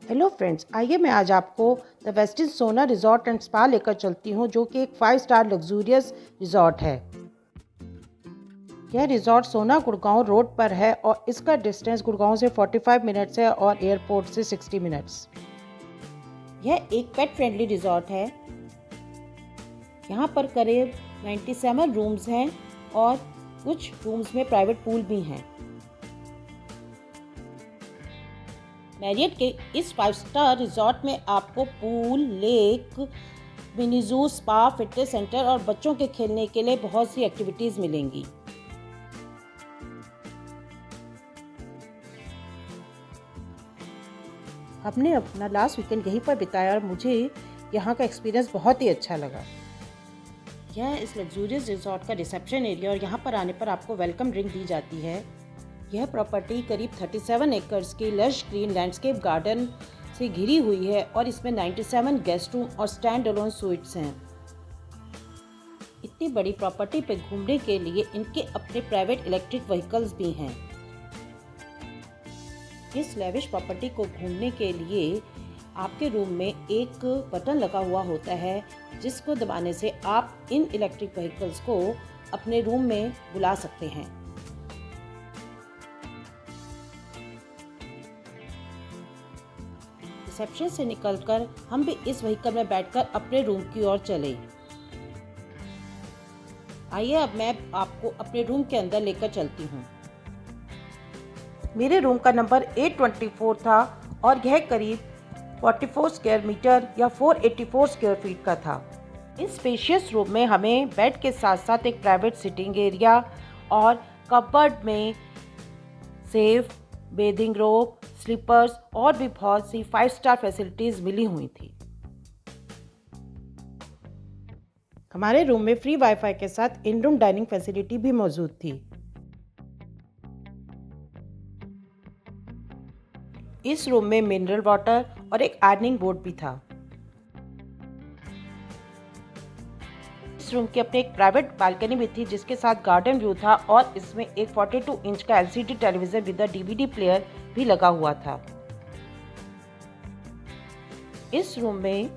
Hello friends, आइए मैं आज आपको द वेस्टिन सोना रिजॉर्ट एंड स्पा लेकर चलती हूँ, जो कि एक 5 स्टार लग्जूरियस रिजॉर्ट है। यह रिजॉर्ट सोना गुड़गांव रोड पर है और इसका डिस्टेंस गुड़गांव से 45 मिनट्स है और एयरपोर्ट से 60 मिनट्स। यह एक पेट फ्रेंडली रिजॉर्ट है। यहाँ पर करीब 97 रूम्स हैं और कुछ रूम्स में प्राइवेट पूल भी हैं। मैरियट के इस 5 स्टार रिजॉर्ट में आपको पूल, लेक, मिनी जू, स्पा, फिटनेस सेंटर और बच्चों के खेलने के लिए बहुत सी एक्टिविटीज मिलेंगी। हमने अपना लास्ट वीकेंड यहीं पर बिताया और मुझे यहाँ का एक्सपीरियंस बहुत ही अच्छा लगा। यह इस लग्जूरियस रिजॉर्ट का रिसेप्शन एरिया और यहाँ पर आने पर आपको वेलकम ड्रिंक दी जाती है। यह प्रॉपर्टी करीब 37 एकर्स के लश ग्रीन लैंडस्केप गार्डन से घिरी हुई है और इसमें 97 गेस्ट रूम और स्टैंड अलोन स्वीट्स हैं। इतनी बड़ी प्रॉपर्टी पर घूमने के लिए इनके अपने प्राइवेट इलेक्ट्रिक व्हीकल्स भी हैं। इस लेविश प्रॉपर्टी को घूमने के लिए आपके रूम में एक बटन लगा हुआ होता है, जिसको दबाने से आप इन इलेक्ट्रिक व्हीकल्स को अपने रूम में बुला सकते हैं। रिसेप्शन से निकलकर हम भी इस व्हीकल में बैठकर अपने रूम की ओर चले। आइए अब मैं आपको अपने रूम के अंदर लेकर चलती हूँ। मेरे रूम का नंबर 824 था और यह करीब 44 स्क्वायर मीटर या 484 स्क्वायर फीट का था। इस स्पेशियस रूम में हमें बेड के साथ साथ एक प्राइवेट सिटिंग एरिया और कबर्ड में सेफ, बेदिंग रोब, स्लीपर्स और भी बहुत सी 5 स्टार फैसिलिटीज मिली हुई थी। हमारे रूम में फ्री वाईफाई के साथ इन रूम डाइनिंग फैसिलिटी भी मौजूद थी। इस रूम में मिनरल वाटर और एक आयरनिंग बोर्ड भी था। इस रूम की अपनी एक प्राइवेट बालकनी भी थी, जिसके साथ गार्डन व्यू था और इसमें एक 42 इंच का LCD television with DVD player भी लगा हुआ था। इस रूम में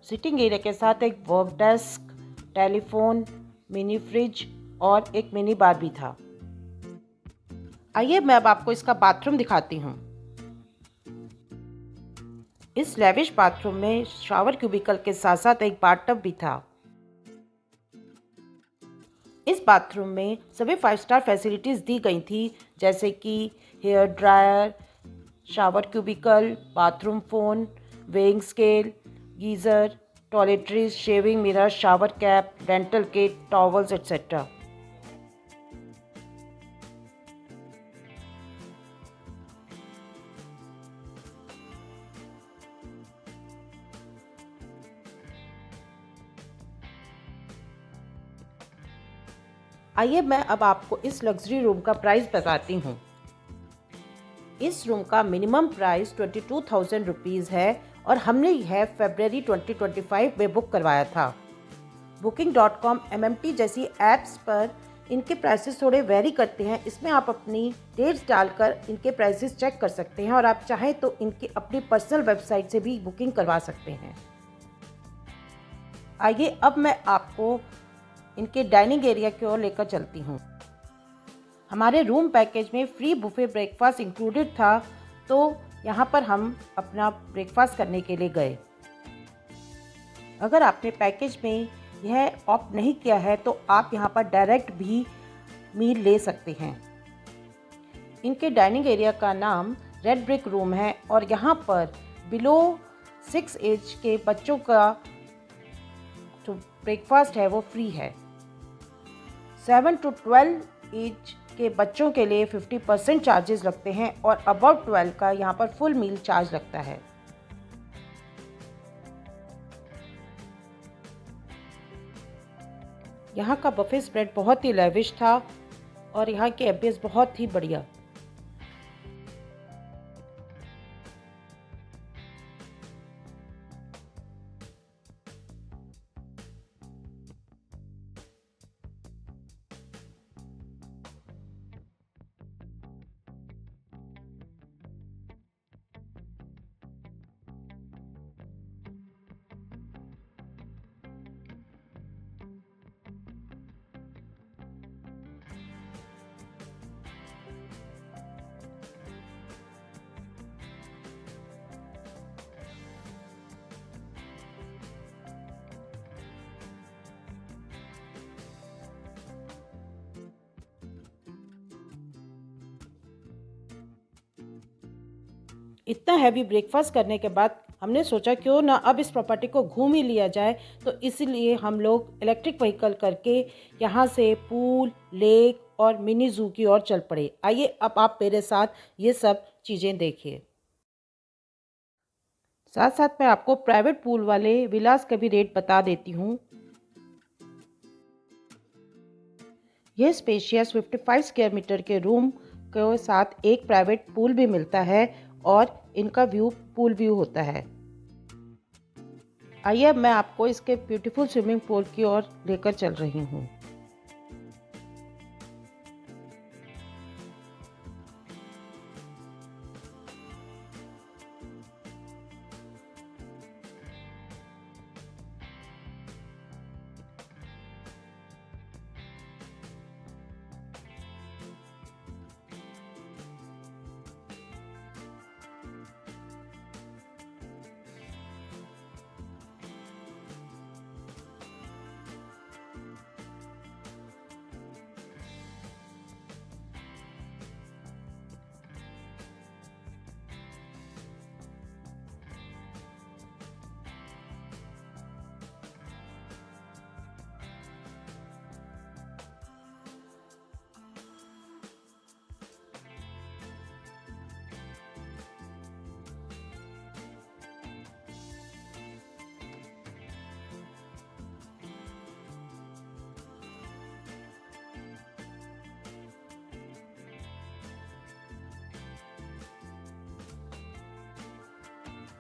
सिटिंग एरिया के साथ एक work desk, telephone, mini fridge और एक मिनी बार भी था। आइए मैं अब आपको इसका बाथरूम दिखाती हूँ। इस लेविश बाथरूम में शावर क्यूबिकल के साथ साथ एक बाथटब भी था। इस बाथरूम में सभी 5 स्टार फैसिलिटीज दी गई थी, जैसे कि hair dryer, shower cubicle, bathroom phone, weighing scale, geyser, toiletries, shaving mirror, shower cap, dental kit, towels etcetera. आइए मैं अब आपको इस लग्जरी रूम का प्राइस बताती हूँ। इस रूम का मिनिमम प्राइस 22,000 रुपीज़ है और हमने यह फरवरी 2025 में बुक करवाया था। Booking.com, MMT जैसी ऐप्स पर इनके प्राइसेस थोड़े वेरी करते हैं। इसमें आप अपनी डेट्स डालकर इनके प्राइसेस चेक कर सकते हैं और आप चाहें तो इनकी अपनी पर्सनल वेबसाइट से भी बुकिंग करवा सकते हैं। आइए अब मैं आपको इनके डाइनिंग एरिया की ओर लेकर चलती हूँ। हमारे रूम पैकेज में फ्री बुफे ब्रेकफास्ट इंक्लूडेड था, तो यहाँ पर हम अपना ब्रेकफास्ट करने के लिए गए। अगर आपने पैकेज में यह ऑप्ट नहीं किया है तो आप यहाँ पर डायरेक्ट भी मील ले सकते हैं। इनके डाइनिंग एरिया का नाम रेड ब्रिक रूम है और यहाँ पर बिलो 6 एज के बच्चों का जो ब्रेकफास्ट है वो फ्री है। 7 to 12 एज के बच्चों के लिए 50% चार्जेस लगते हैं और अबव 12 का यहाँ पर फुल मील चार्ज लगता है। यहाँ का बफे स्प्रेड बहुत ही लेविश था और यहाँ के एम्बियंस बहुत ही बढ़िया। इतना हैवी ब्रेकफास्ट करने के बाद हमने सोचा क्यों ना अब इस प्रॉपर्टी को घूम ही लिया जाए, तो इसलिए हम लोग इलेक्ट्रिक व्हीकल करके यहाँ से पूल, लेक और मिनी ज़ू की ओर चल पड़े। आइए अब आप मेरे साथ ये सब चीज़ें देखिए। साथ साथ मैं आपको प्राइवेट पूल वाले विलास के भी रेट बता देती हूँ। यह स्पेशियस 55 स्क्वायर मीटर के रूम के साथ एक प्राइवेट पूल भी मिलता है और इनका व्यू पूल व्यू होता है। आइए अब मैं आपको इसके ब्यूटीफुल स्विमिंग पूल की ओर लेकर चल रही हूँ।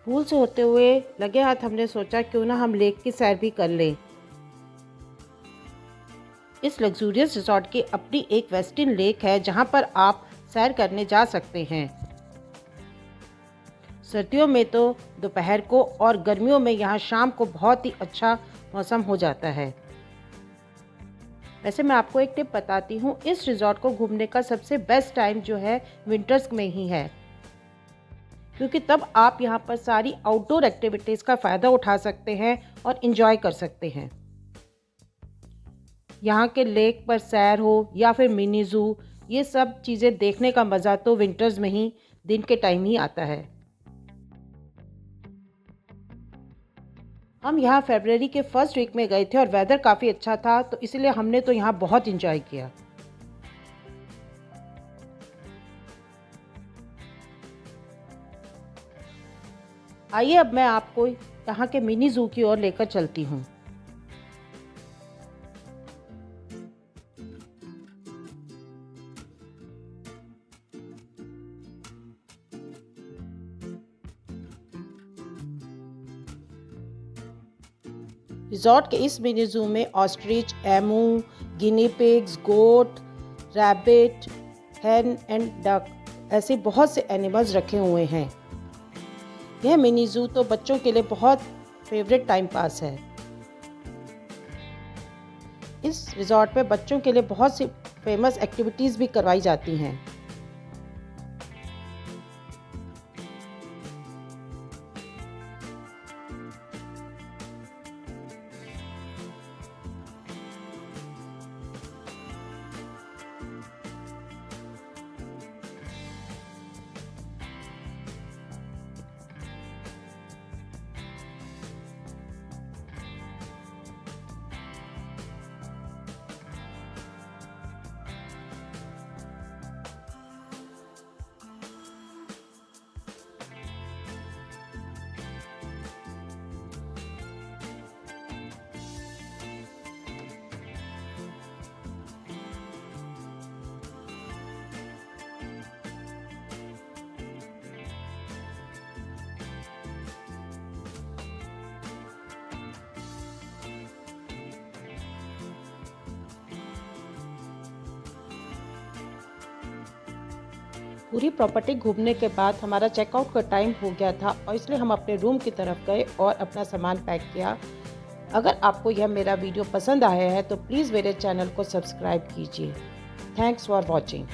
पूल से होते हुए लगे हाथ हमने सोचा क्यों ना हम लेक की सैर भी कर लें। इस लग्जूरियस रिजॉर्ट की अपनी एक वेस्टिन लेक है जहां पर आप सैर करने जा सकते हैं। सर्दियों में तो दोपहर को और गर्मियों में यहाँ शाम को बहुत ही अच्छा मौसम हो जाता है। वैसे मैं आपको एक टिप बताती हूँ, इस रिजॉर्ट को घूमने का सबसे बेस्ट टाइम जो है विंटर्स में ही है, क्योंकि तब आप यहाँ पर सारी आउटडोर एक्टिविटीज़ का फ़ायदा उठा सकते हैं और इन्जॉय कर सकते हैं। यहाँ के लेक पर सैर हो या फिर मिनी ज़ू, ये सब चीज़ें देखने का मज़ा तो विंटर्स में ही दिन के टाइम ही आता है। हम यहाँ फरवरी के फर्स्ट वीक में गए थे और वेदर काफ़ी अच्छा था, तो इसलिए हमने तो यहाँ बहुत इन्जॉय किया। आइए अब मैं आपको यहाँ के मिनी ज़ू की ओर लेकर चलती हूँ। रिजॉर्ट के इस मिनी ज़ू में ostrich, emu, guinea pigs, goat, rabbit, hen and duck ऐसे बहुत से एनिमल्स रखे हुए हैं। यह मिनी ज़ू तो बच्चों के लिए बहुत फेवरेट टाइम पास है। इस रिजॉर्ट में बच्चों के लिए बहुत सी फेमस एक्टिविटीज़ भी करवाई जाती हैं। पूरी प्रॉपर्टी घूमने के बाद हमारा चेकआउट का टाइम हो गया था और इसलिए हम अपने रूम की तरफ गए और अपना सामान पैक किया। अगर आपको यह मेरा वीडियो पसंद आया है तो प्लीज़ मेरे चैनल को सब्सक्राइब कीजिए। Thanks for watching.